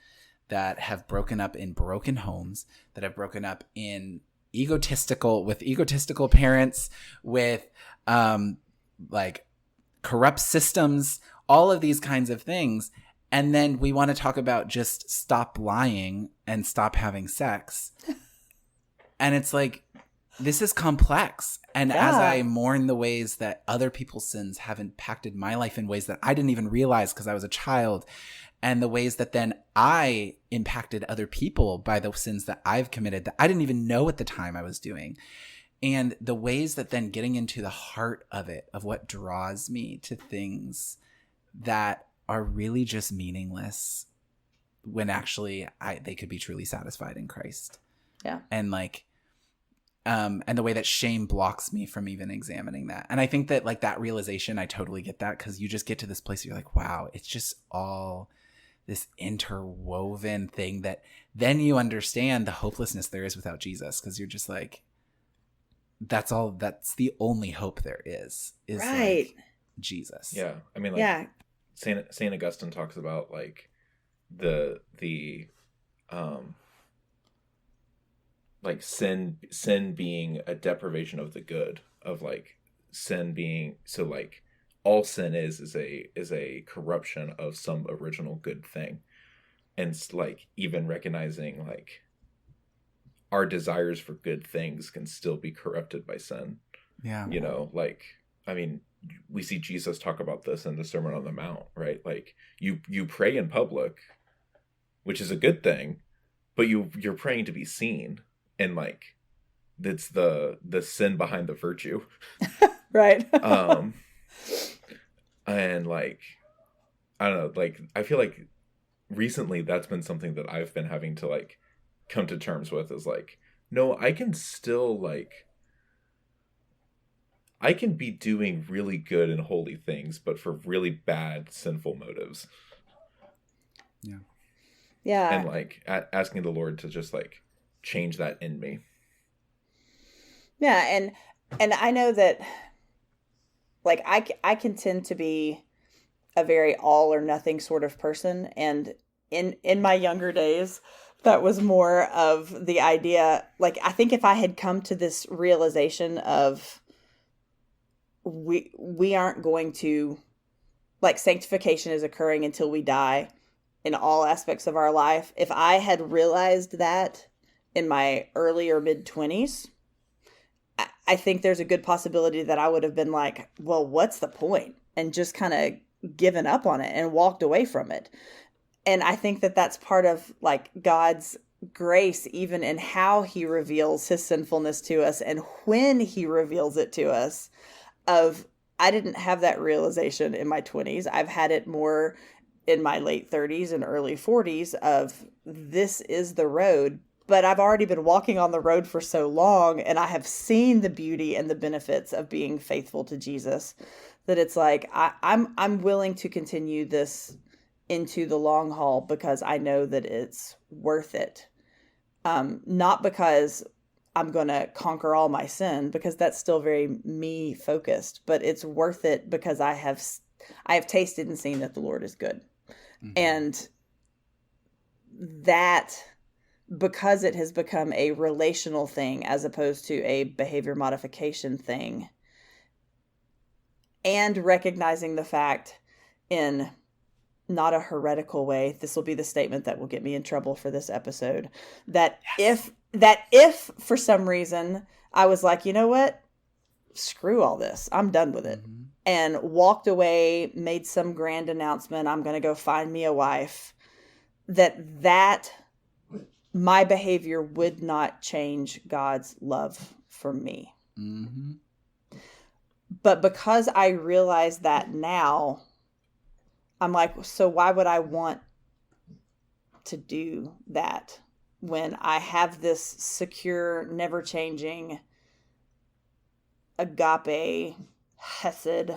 that have broken up in broken homes, that have broken up in egotistical parents, with like corrupt systems, all of these kinds of things. And then we want to talk about just stop lying and stop having sex. And it's like, this is complex. And as I mourn the ways that other people's sins have impacted my life in ways that I didn't even realize because I was a child, and the ways that then I impacted other people by the sins that I've committed that I didn't even know at the time I was doing. And the ways that then getting into the heart of it, of what draws me to things that are really just meaningless when actually they could be truly satisfied in Christ. Yeah. And like, and the way that shame blocks me from even examining that. And I think that like that realization, I totally get that, because you just get to this place where you're like, wow, it's just all this interwoven thing that then you understand the hopelessness there is without Jesus, because you're just like, that's the only hope there is right. Like Jesus. Yeah. I mean, like Saint Augustine talks about like the like sin being a deprivation of the good, of like sin being, so like all sin is a corruption of some original good thing. And like even recognizing like our desires for good things can still be corrupted by sin. Yeah. You know, like, I mean, we see Jesus talk about this in the Sermon on the Mount, right? Like you pray in public, which is a good thing, but you're praying to be seen. And like, that's the sin behind the virtue. Right. And like, I don't know, like, I feel like recently that's been something that I've been having to like come to terms with, is like, no, I can still like, I can be doing really good and holy things, but for really bad, sinful motives. Yeah. Yeah. And like asking the Lord to just like change that in me. Yeah. And I know that like I can tend to be a very all or nothing sort of person. And in my younger days, that was more of the idea. Like, I think if I had come to this realization of we aren't going to, like, sanctification is occurring until we die in all aspects of our life. If I had realized that in my early or mid-20s, I think there's a good possibility that I would have been like, well, what's the point? And just kind of given up on it and walked away from it. And I think that that's part of like God's grace, even in how he reveals his sinfulness to us and when he reveals it to us. I didn't have that realization in my 20s. I've had it more in my late 30s and early 40s of this is the road. But I've already been walking on the road for so long, and I have seen the beauty and the benefits of being faithful to Jesus, that it's like I'm willing to continue this into the long haul because I know that it's worth it. Not because I'm going to conquer all my sin, because that's still very me focused, but it's worth it because I have tasted and seen that the Lord is good. Mm-hmm. And that, because it has become a relational thing as opposed to a behavior modification thing, and recognizing the fact in not a heretical way, this will be the statement that will get me in trouble for this episode, that yes. if for some reason I was like, you know what, screw all this, I'm done with it, mm-hmm. and walked away, made some grand announcement, I'm going to go find me a wife, that my behavior would not change God's love for me. Mm-hmm. But because I realize that now, I'm like, so why would I want to do that when I have this secure, never changing, agape, hesed,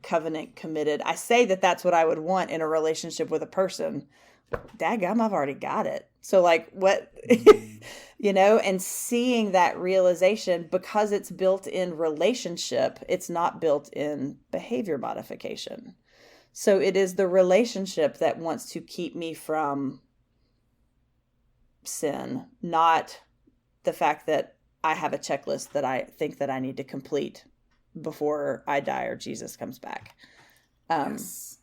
covenant committed? I say that that's what I would want in a relationship with a person. Dadgum, I've already got it. So like what, and seeing that realization, because it's built in relationship, it's not built in behavior modification. So it is the relationship that wants to keep me from sin, not the fact that I have a checklist that I think that I need to complete before I die or Jesus comes back. Yes.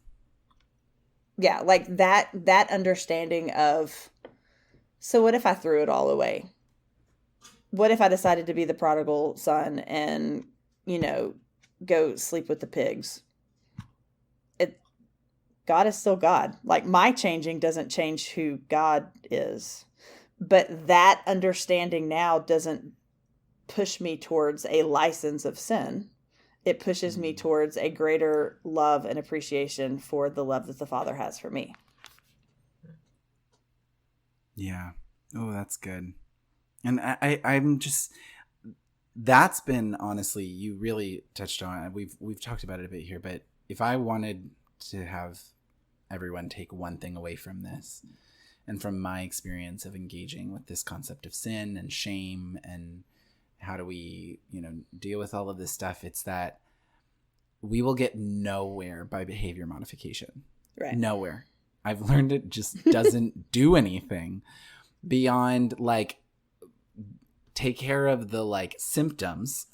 Yeah, like that understanding of, so what if I threw it all away? What if I decided to be the prodigal son and, go sleep with the pigs? God is still God. Like, my changing doesn't change who God is. But that understanding now doesn't push me towards a license of sin. It pushes me towards a greater love and appreciation for the love that the Father has for me. Yeah. Oh, that's good. And I'm just, that's been, honestly, you really touched on it. We've talked about it a bit here, but if I wanted to have everyone take one thing away from this, and from my experience of engaging with this concept of sin and shame and how do we, deal with all of this stuff, it's that we will get nowhere by behavior modification. Right. Nowhere. I've learned it just doesn't do anything beyond like take care of the like symptoms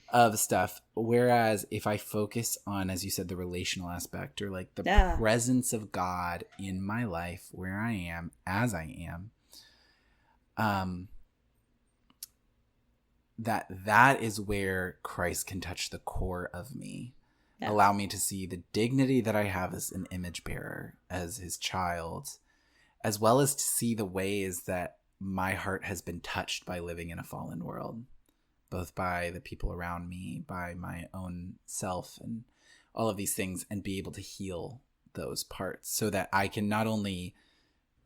of stuff. Whereas if I focus on, as you said, the relational aspect or like the presence of God in my life, where I am, as I am, that is where Christ can touch the core of me. Yeah. Allow me to see the dignity that I have as an image bearer, as his child, as well as to see the ways that my heart has been touched by living in a fallen world, both by the people around me, by my own self, and all of these things, and be able to heal those parts so that I can not only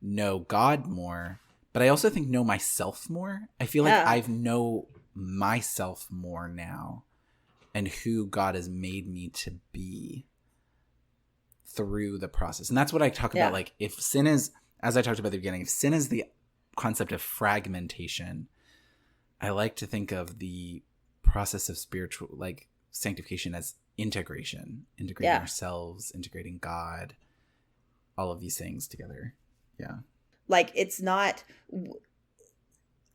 know God more, but I also think know myself more. I feel like I know myself more now and who God has made me to be through the process. And that's what I talk about. Like, if sin is, as I talked about at the beginning, if sin is the concept of fragmentation, I like to think of the process of spiritual, like, sanctification as integrating ourselves, integrating God, all of these things together. Yeah. Like, it's not,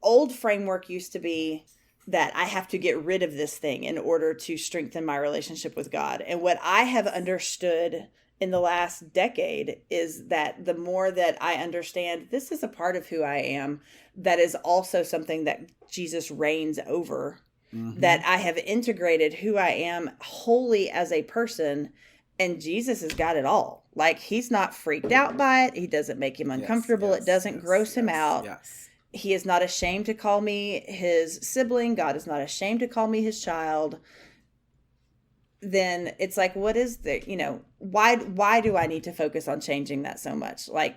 old framework used to be that I have to get rid of this thing in order to strengthen my relationship with God. And what I have understood in the last decade is that the more that I understand this is a part of who I am, that is also something that Jesus reigns over, that I have integrated who I am wholly as a person And Jesus has got it all. Like, he's not freaked out by it. He doesn't make him uncomfortable. It doesn't gross him out. Yes. He is not ashamed to call me his sibling. God is not ashamed to call me his child. Then it's like, what is the, why do I need to focus on changing that so much? Like,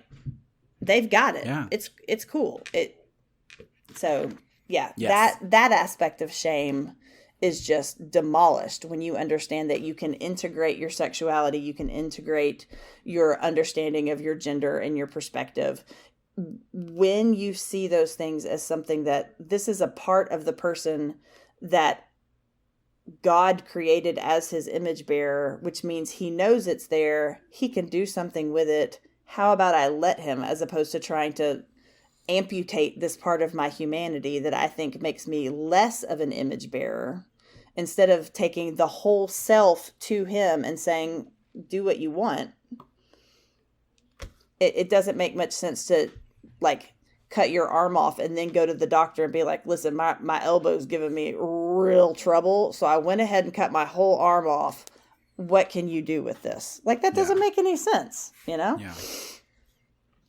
they've got it. Yeah. It's cool. So yeah, yes. that aspect of shame is just demolished when you understand that you can integrate your sexuality, you can integrate your understanding of your gender and your perspective. When you see those things as something that this is a part of the person that God created as his image bearer, which means he knows it's there, he can do something with it. How about I let him, as opposed to trying to amputate this part of my humanity that I think makes me less of an image bearer, instead of taking the whole self to him and saying, do what you want. It doesn't make much sense to like cut your arm off and then go to the doctor and be like, listen, my elbow's giving me real trouble, so I went ahead and cut my whole arm off. What can you do with this? Like, that doesn't make any sense, Yeah.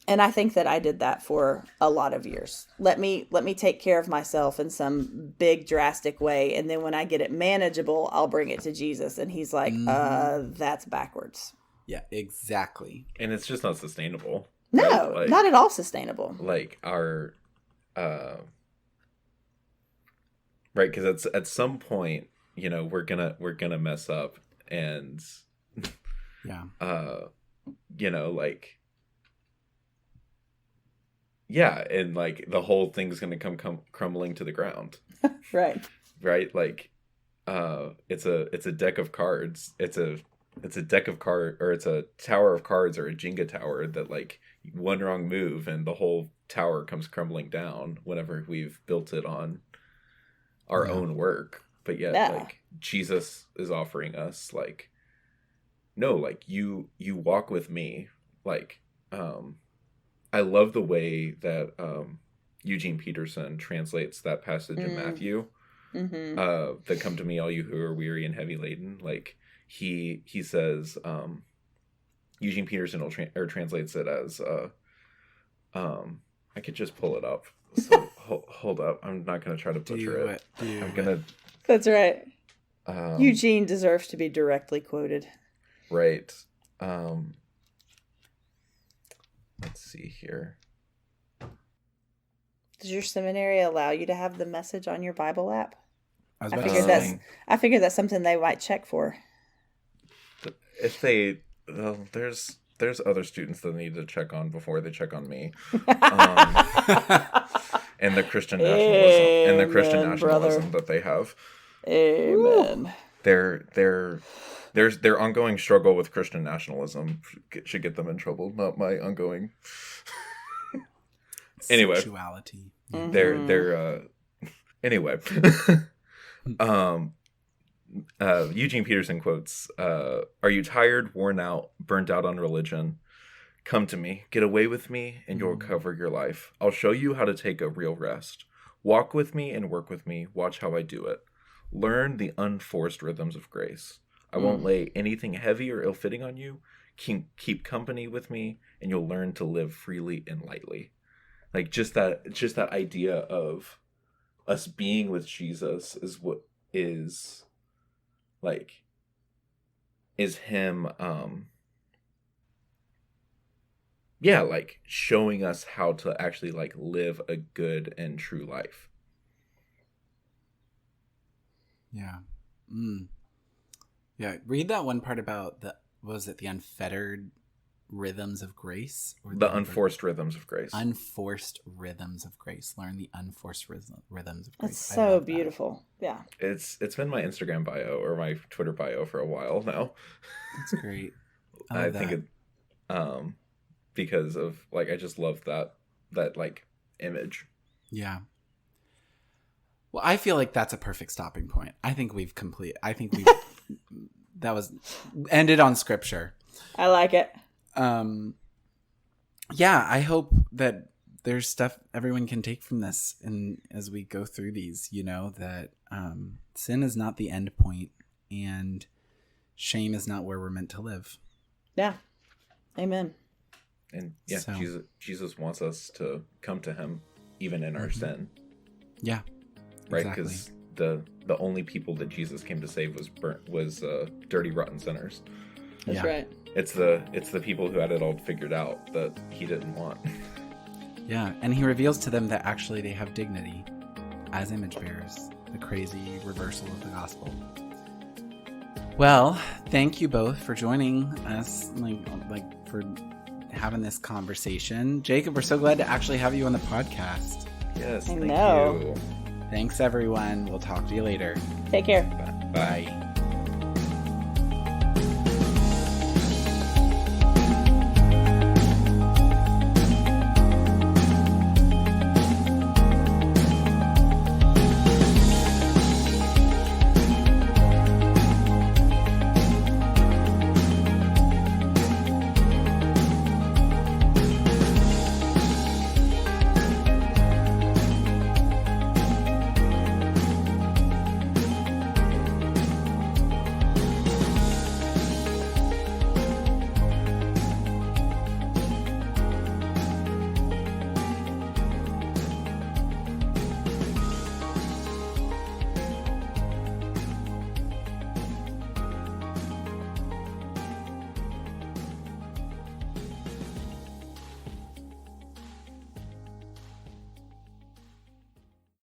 And I think that I did that for a lot of years. Let me take care of myself in some big drastic way, and then when I get it manageable, I'll bring it to Jesus. And he's like, that's backwards. Yeah, exactly. And it's just not sustainable. No, right? Like, not at all sustainable. Like our right, because it's at some point, we're gonna mess up, and yeah, like, yeah, and like the whole thing's gonna come crumbling to the ground. Right. Like, it's a deck of cards. It's a deck of cards, or it's a tower of cards, or a Jenga tower that, like, one wrong move and the whole tower comes crumbling down whenever we've built it on our own work. But yet, like, Jesus is offering us, like, no, like, you walk with me. Like, I love the way that Eugene Peterson translates that passage in Matthew. Mm-hmm. That come to me, all you who are weary and heavy laden. Like, he says, Eugene Peterson translates it as, I could just pull it up. So hold up. I'm not going to try to butcher it. I'm going to. That's right. Eugene deserves to be directly quoted. Right. Let's see here. Does your seminary allow you to have the message on your Bible app? I figured that's something they might check for. If they, well, there's other students that need to check on before they check on me, and the Christian nationalism that they have. Amen. Their ongoing struggle with Christian nationalism should get them in trouble, not my ongoing. Anyway, sexuality. They're anyway. Eugene Peterson quotes, "Are you tired, worn out, burnt out on religion? Come to me, get away with me, and you'll recover your life. I'll show you how to take a real rest. Walk with me and work with me. Watch how I do it. Learn the unforced rhythms of grace. I won't lay anything heavy or ill-fitting on you. Keep company with me, and you'll learn to live freely and lightly." Like, just that idea of us being with Jesus is what is, like, is him, like, showing us how to actually, like, live a good and true life. Yeah. Yeah, read that one part about the unfettered rhythms of grace, or the unforced rhythms of grace. Unforced rhythms of grace. Learn the unforced rhythms of grace. It's so beautiful. Yeah. It's been my Instagram bio or my Twitter bio for a while now. That's great. I think it because of, like, I just love that like image. Yeah. Well, I feel like that's a perfect stopping point. I think we've that was ended on scripture. I like it. Yeah, I hope that there's stuff everyone can take from this, and as we go through these, that sin is not the end point, and shame is not where we're meant to live. Yeah. Amen. And yeah, So. Jesus wants us to come to him even in our sin. Yeah. Right? Because the only people that Jesus came to save was dirty, rotten sinners. That's right. It's the people who had it all figured out that he didn't want. Yeah, and he reveals to them that actually they have dignity as image bearers. The crazy reversal of the gospel. Well, thank you both for joining us, like for having this conversation. Jacob, we're so glad to actually have you on the podcast. Yes, thank you. Thanks, everyone. We'll talk to you later. Take care. Bye. Bye.